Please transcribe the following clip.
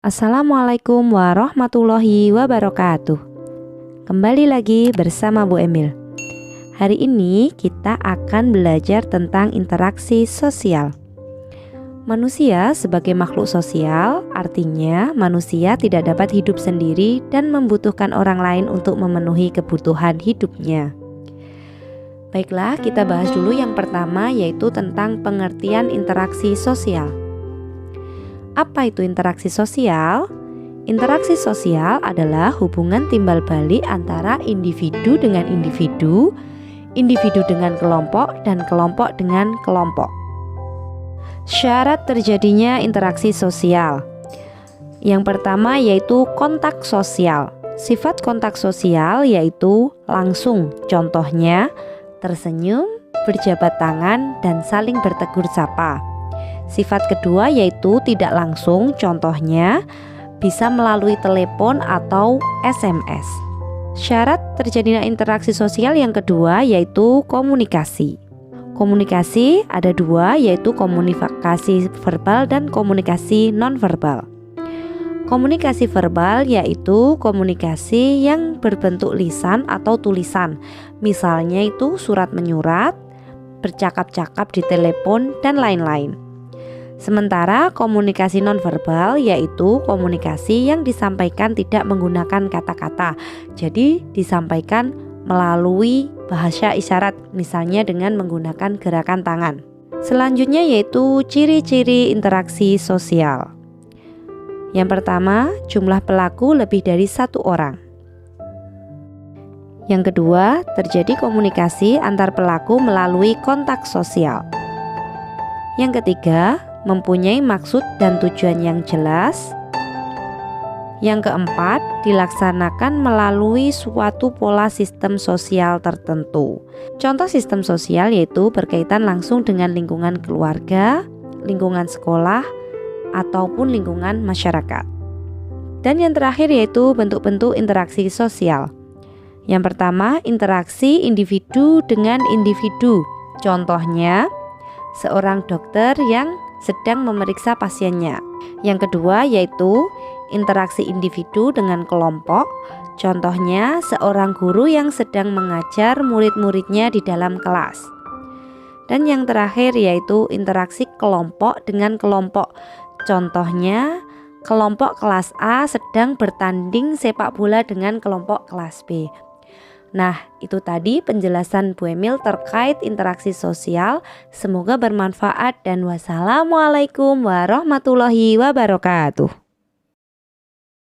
Assalamualaikum warahmatullahi wabarakatuh. Kembali lagi bersama Bu Emil. Hari ini kita akan belajar tentang interaksi sosial. Manusia sebagai makhluk sosial, artinya manusia tidak dapat hidup sendiri dan membutuhkan orang lain untuk memenuhi kebutuhan hidupnya. Baiklah, kita bahas dulu yang pertama, yaitu tentang pengertian interaksi sosial. Apa itu interaksi sosial? Interaksi sosial adalah hubungan timbal balik antara individu dengan individu, individu dengan kelompok, dan kelompok dengan kelompok. Syarat terjadinya interaksi sosial. Yang pertama yaitu kontak sosial. Sifat kontak sosial yaitu langsung, contohnya tersenyum, berjabat tangan, dan saling bertegur sapa. Sifat kedua yaitu tidak langsung, contohnya bisa melalui telepon atau SMS. Syarat terjadinya interaksi sosial yang kedua yaitu komunikasi. Komunikasi ada dua, yaitu komunikasi verbal dan komunikasi nonverbal. Komunikasi verbal yaitu komunikasi yang berbentuk lisan atau tulisan, misalnya itu surat menyurat, bercakap-cakap di telepon, dan lain-lain. Sementara komunikasi nonverbal yaitu komunikasi yang disampaikan tidak menggunakan kata-kata, jadi disampaikan melalui bahasa isyarat, misalnya dengan menggunakan gerakan tangan. Selanjutnya yaitu ciri-ciri interaksi sosial. Yang pertama, jumlah pelaku lebih dari satu orang. Yang kedua, terjadi komunikasi antar pelaku melalui kontak sosial. Yang ketiga, mempunyai maksud dan tujuan yang jelas. Yang keempat, dilaksanakan melalui suatu pola sistem sosial tertentu. Contoh sistem sosial yaitu berkaitan langsung dengan lingkungan keluarga, lingkungan sekolah, ataupun lingkungan masyarakat. Dan yang terakhir yaitu bentuk-bentuk interaksi sosial. Yang pertama, interaksi individu dengan individu. Contohnya, seorang dokter yang sedang memeriksa pasiennya. Yang kedua yaitu interaksi individu dengan kelompok. Contohnya seorang guru yang sedang mengajar murid-muridnya di dalam kelas. Dan yang terakhir yaitu interaksi kelompok dengan kelompok. Contohnya kelompok kelas A sedang bertanding sepak bola dengan kelompok kelas B. Nah, itu tadi penjelasan Bu Emil terkait interaksi sosial. Semoga bermanfaat dan wassalamualaikum warahmatullahi wabarakatuh.